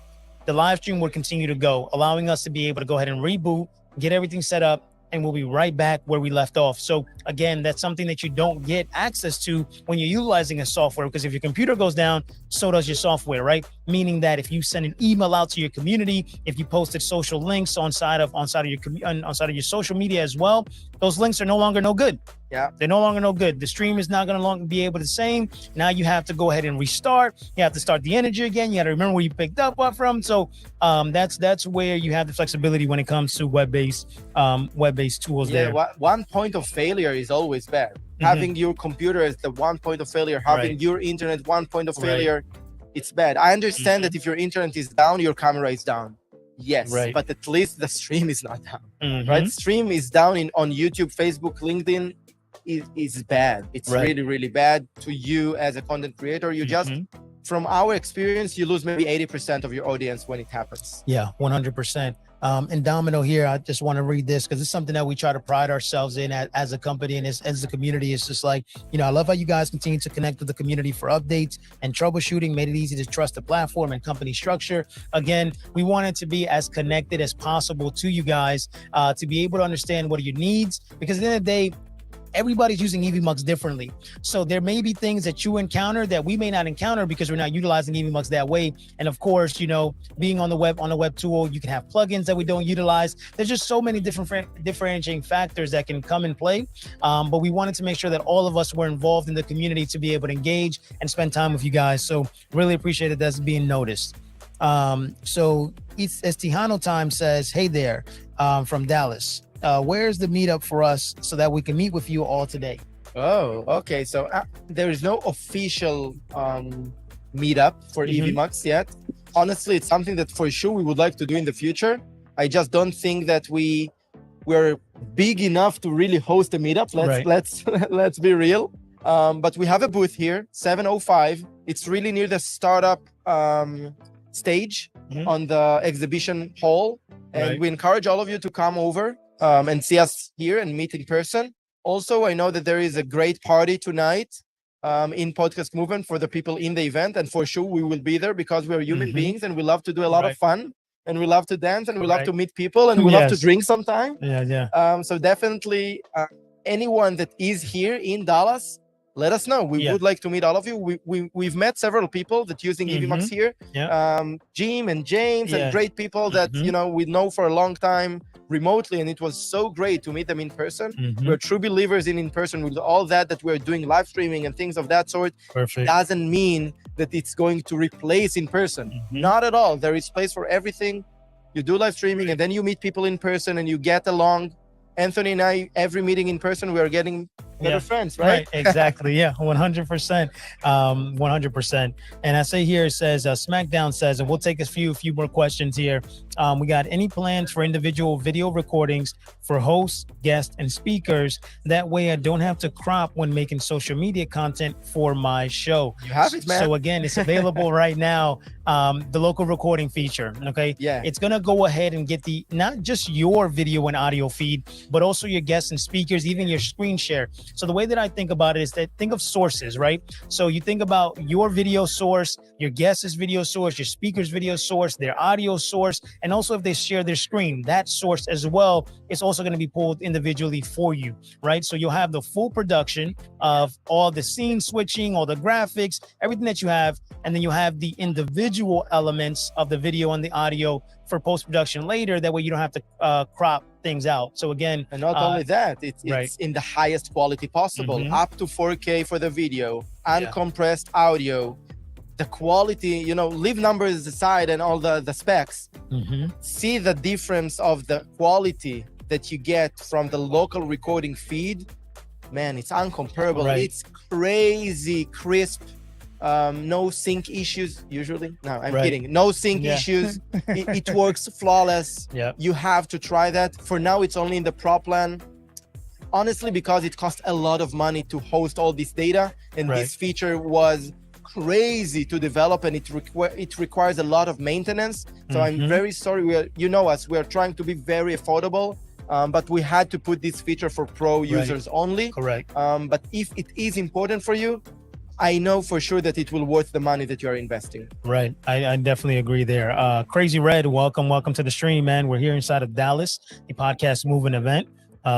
the live stream would continue to go, allowing us to be able to go ahead and reboot, get everything set up, and we'll be right back where we left off. So again, that's something that you don't get access to when you're utilizing a software, because if your computer goes down, so does your software, right? Meaning that if you send an email out to your community, if you posted social links on side of your social media as well, those links are no longer no good. Yeah. They're no longer no good. The stream is not going to longer be able to same. Now you have to go ahead and restart. You have to start the energy again. You got to remember where you picked up from. So that's where you have the flexibility when it comes to web-based tools. Yeah, there. one point of failure is always bad. Mhm. Having your computer as the one point of failure, having Right. your internet one point of Right. failure, it's bad. I understand Mhm. that if your internet is down, your camera is down. Yes, Right. but at least the stream is not down, Mhm. right? Stream is down on YouTube, Facebook, LinkedIn. Is bad. It's Right. really, really bad to you as a content creator. You just, Mhm. from our experience, you lose maybe 80% of your audience when it happens. Yeah, 100%. And Domino here, I just want to read this because it's something that we try to pride ourselves in as a company and as the community. It's just like, I love how you guys continue to connect with the community for updates and troubleshooting, made it easy to trust the platform and company structure. Again, we wanted to be as connected as possible to you guys to be able to understand what are your needs, because at the end of the day, everybody's using Evmux differently. So there may be things that you encounter that we may not encounter because we're not utilizing Evmux that way. And of course, being on a web tool, you can have plugins that we don't utilize. There's just so many different differentiating factors that can come in play. But we wanted to make sure that all of us were involved in the community to be able to engage and spend time with you guys. So really appreciate it. That's being noticed. So it's Estijano Time says, hey there, from Dallas. Where's the meetup for us so that we can meet with you all today? Oh, okay. So there is no official meetup for Mhm. Evmux yet. Honestly, it's something that for sure we would like to do in the future. I just don't think that we're big enough to really host a meetup. Right. Let's be real. But we have a booth here, 705. It's really near the startup stage Mhm. on the exhibition hall, and Right. we encourage all of you to come over and see us here and meet in person. Also, I know that there is a great party tonight in Podcast Movement for the people in the event, and for sure we will be there because we're human Mhm. beings and we love to do a lot Right. of fun, and we love to dance, and we love Right. to meet people, and we love to Yes. drink sometime. Yeah. So definitely anyone that is here in Dallas, let us know. We Yeah. would like to meet all of you. We've met several people that using Evmux Mhm. here. Yeah. Jim and James Yeah. and great people that Mhm. we know for a long time remotely, and it was so great to meet them in person. Mhm. We're true believers in person with all that we're doing live streaming and things of that sort. Perfect. Doesn't mean that it's going to replace in person. Mhm. Not at all. There is place for everything. You do live streaming and then you meet people in person and you get along. Anthony and I, every meeting in person, we are getting better friends, right? Exactly. Yeah, 100%. 100%. And I say here, it says, SmackDown says, and we'll take a few more questions here. We got any plans for individual video recordings for hosts, guests, and speakers? That way I don't have to crop when making social media content for my show. You have it, man. So again, it's available right now, the local recording feature, okay? Yeah. It's gonna go ahead and get not just your video and audio feed, but also your guests and speakers, even your screen share. So the way that I think about it is that think of sources, right? So you think about your video source, your guest's video source, your speaker's video source, their audio source, and also if they share their screen, that source as well is also going to be pulled individually for you, right? So you'll have the full production of all the scene switching, all the graphics, everything that you have, and then you have the individual elements of the video and the audio for post-production later. That way you don't have to crop things out. So again, and not only that, it's right. in the highest quality possible, Mhm. up to 4K for the video, uncompressed audio. The quality, you know, leave numbers aside and all the specs. Mhm. See the difference of the quality that you get from the local recording feed. Man, it's uncomparable. Right. It's crazy crisp. No sync issues usually. No, I'm Right. kidding. No sync Yeah. issues. It works flawless. Yeah. You have to try that. For now, it's only in the Pro plan. Honestly, because it costs a lot of money to host all this data, and Right. this feature was crazy to develop, and it requires a lot of maintenance. So I'm Mhm. very sorry. You know us. We are trying to be very affordable, but we had to put this feature for pro users only. Correct. But if it is important for you, I know for sure that it will worth the money that you are investing. Right. I definitely agree there. Crazy Red, welcome to the stream, man. We're here inside of Dallas, the podcast moving event.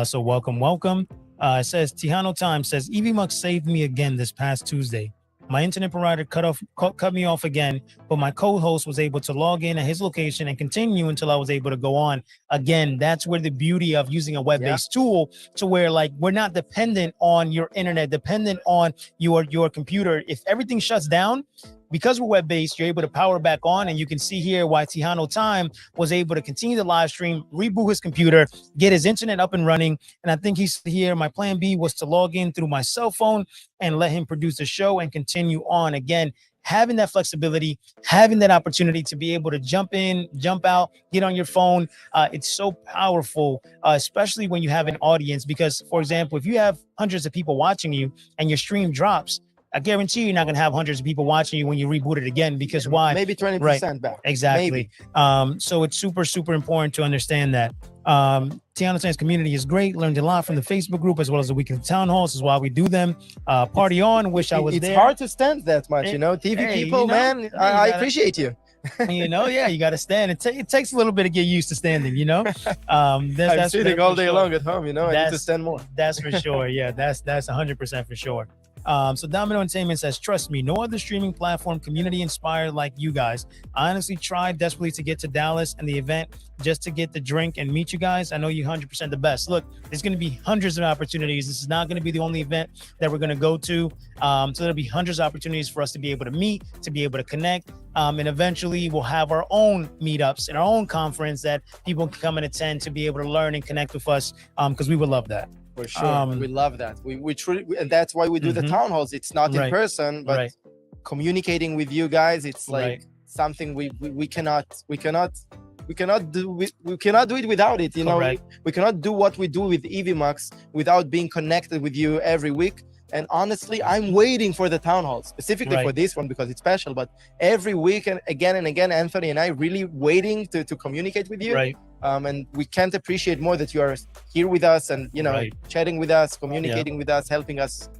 So welcome. It says Tejano Time says Evmux saved me again this past Tuesday. My internet provider cut me off again, but my co-host was able to log in at his location and continue until I was able to go on. Again, that's where the beauty of using a web-based tool, to where like we're not dependent on your internet, dependent on your computer. If everything shuts down, because we're web-based, you're able to power back on, and you can see here why Tejano Time was able to continue the live stream, reboot his computer, get his internet up and running. And I think he's here. My plan B was to log in through my cell phone and let him produce the show and continue on. Again, having that flexibility, having that opportunity to be able to jump in, jump out, get on your phone. It's so powerful, especially when you have an audience. Because, for example, if you have hundreds of people watching you and your stream drops, I guarantee you're not going to have hundreds of people watching you when you reboot it again, because why? Maybe 20% back. Exactly. Maybe. So it's super important to understand that. Tejano Time's community is great. Learned a lot from the Facebook group as well as the weekly town halls. This is why we do them. Party on. Wish I was there. It's hard to stand that much, you know. TV people, man, I appreciate you. You know, yeah, you got to stand. It takes a little bit to get used to standing, you know. I'm sitting all day long at home, you know. I need to stand more. That's for sure. Yeah, that's 100% for sure. So Domino Entertainment says, trust me, no other streaming platform community inspired like you guys. I honestly tried desperately to get to Dallas and the event just to get the drink and meet you guys. I know you're 100% the best. Look, there's going to be hundreds of opportunities. This is not going to be the only event that we're going to go to. So there'll be hundreds of opportunities for us to be able to meet, to be able to connect. And eventually we'll have our own meetups and our own conference that people can come and attend to be able to learn and connect with us, because we would love that. For sure, we love that. We truly, and that's why we do the town halls. It's not in person, but communicating with you guys, it's like something we cannot do it without it. You know, we cannot do what we do with Evmux without being connected with you every week. And honestly, I'm waiting for the town hall, specifically for this one because it's special. But every week and again, Anthony and I really waiting to communicate with you. And we can't appreciate more that you are here with us and, you know, chatting with us, communicating with us, helping us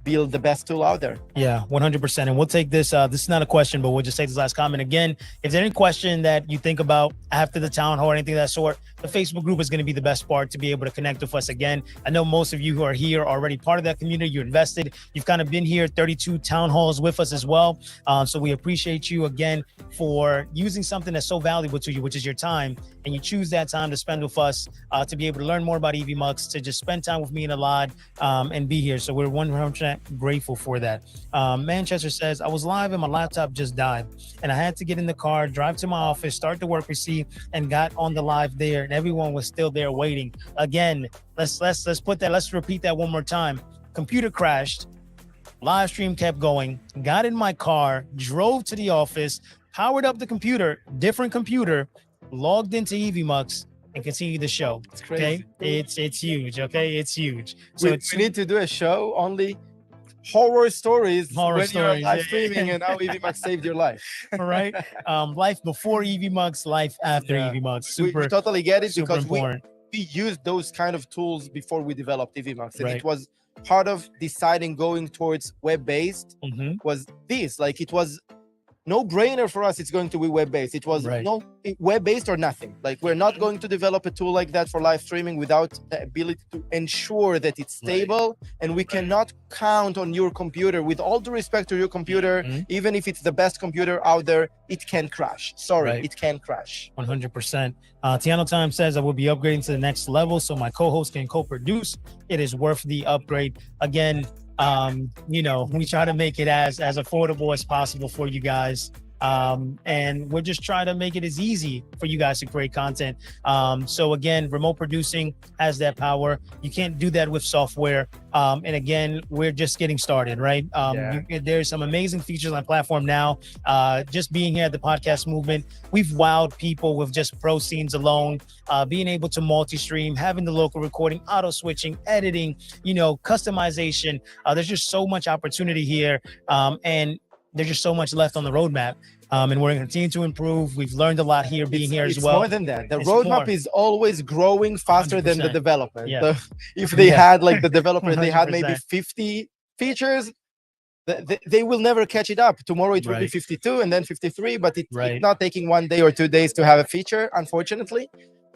build the best tool out there. Yeah, 100%. And we'll take this. This is not a question, but we'll just take this last comment again. If there's any question that you think about after the town hall or anything of that sort, the Facebook group is going to be the best part to be able to connect with us again. I know most of you who are here are already part of that community. You're invested. You've kind of been here 32 town halls with us as well. So we appreciate you again for using something that's so valuable to you, which is your time. And you choose that time to spend with us to be able to learn more about Evmux, to just spend time with me and Alad and be here. So we're 100% grateful for that. Manchester says, I was live and my laptop just died. And I had to get in the car, drive to my office, start the work receipt, and got on the live there. And everyone was still there waiting. Again, let's repeat that one more time. Computer crashed, live stream kept going, got in my car, drove to the office, powered up the computer, different computer, logged into Evmux, and continue the show. It's crazy. Okay, it's huge. Okay, it's huge. So we need to do a show only horror stories when you're live streaming, and how Evmux saved your life. Right. Life before Evmux, life after Evmux. We totally get it because important. we used those kind of tools before we developed Evmux, and it was part of deciding going towards web-based was this. Like, it was no brainer for us. It's going to be web-based. It was Right. web-based or nothing. Like, we're not going to develop a tool like that for live streaming without the ability to ensure that it's stable, and we cannot count on your computer. With all due respect to your computer, Mhm. even if it's the best computer out there, it can crash. Sorry, Right. it can crash. 100%. Tiano Time says I will be upgrading to the next level so my co-host can co-produce. It is worth the upgrade. Again, we try to make it as affordable as possible for you guys. And we're just trying to make it as easy for you guys to create content. So again, remote producing has that power. You can't do that with software. And again, we're just getting started, right? There's some amazing features on the platform now. Just being here at the podcast movement, we've wowed people with just pro scenes alone, being able to multi-stream, having the local recording, auto switching, editing, customization. There's just so much opportunity here. And there's just so much left on the roadmap. And we're going to continue to improve. We've learned a lot here being here as well. It's more than that. The It's roadmap more. is always growing faster than the 100%. development. Yeah. So if they had, like, the developer, they had 100%. maybe 50 features, they will never catch it up. Tomorrow it will be Right. 52 and then 53, but it's Right. not taking 1 day or 2 days to have a feature, unfortunately.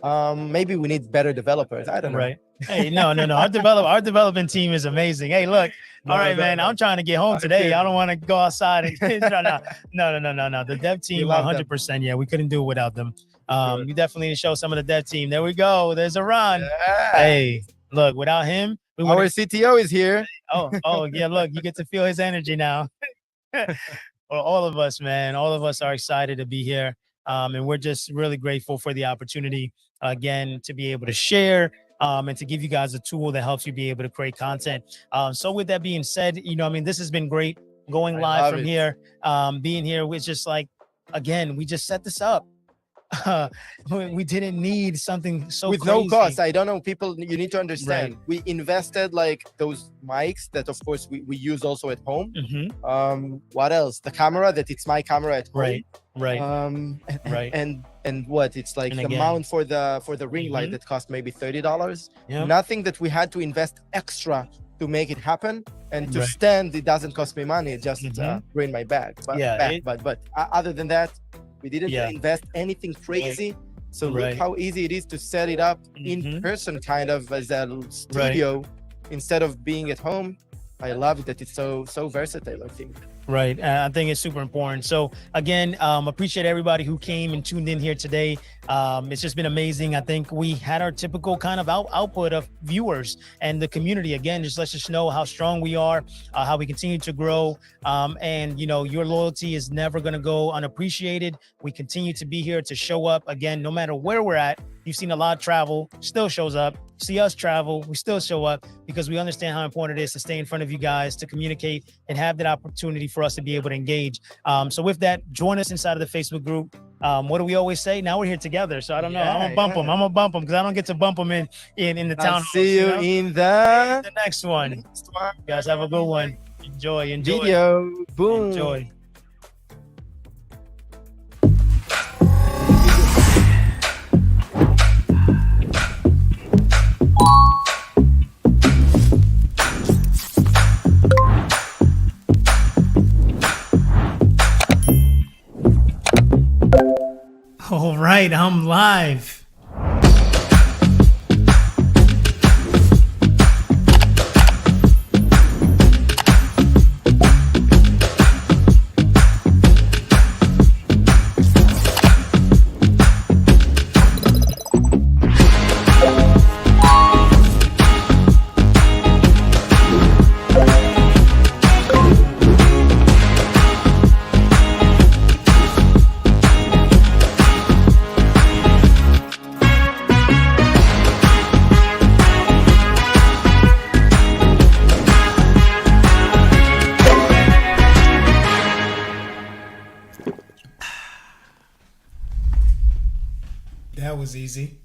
Maybe we need better developers. I don't know. Right. Hey, no. Our development team is amazing. Hey, look. All right, man. I'm trying to get home today. I don't want to go outside and no. The dev team, love them. 100%. Yeah, we couldn't do it without them. Sure. You definitely need to show some of the dev team. There we go. There's a run. Yeah. Hey, look. Without him, we Our would. CTO is here. Oh, yeah. Look, you get to feel his energy now. Well, all of us, man. All of us are excited to be here. And we're just really grateful for the opportunity again to be able to share and to give you guys a tool that helps you be able to create content. So with that being said, this has been great going I live love from it. here. Being here was just like, again, we just set this up. We didn't need something so With crazy. no cost. I don't know, people, you need to understand. We invested, like, those mics that, of course, we use also at home. Mhm. What else? The camera, that it's my camera at home. Right. Right. And what? It's like And the again- mount for the ring light Mhm. that cost maybe $30. Yeah. Nothing that we had to invest extra to make it happen. And to Right. stand, it doesn't cost me money. It just Mhm. ruined my bag. But, Yeah, but other than that, we didn't Yeah. invest anything crazy. So Right. look how easy it is to set it up in Mhm. person, kind of as a studio, instead of being at home. I love that it's so versatile, I think. Right. I think it's super important. So again, appreciate everybody who came and tuned in here today. It's just been amazing. I think we had our typical kind of output of viewers and the community. Again, just lets us know how strong we are, how we continue to grow. And your loyalty is never going to go unappreciated. We continue to be here to show up again, no matter where we're at. You've seen a lot of travel, still shows up. See us travel, we still show up because we understand how important it is to stay in front of you guys, to communicate and have that opportunity for us to be able to engage. So with that, join us inside of the Facebook group. What do we always say? Now we're here together. So I don't know. I'm gonna bump them. I'm gonna bump them because I don't get to bump them in the town. I'll see you in the the next one. You guys have a good one. Enjoy. video. Boom. Enjoy. All right, I'm live. That was easy.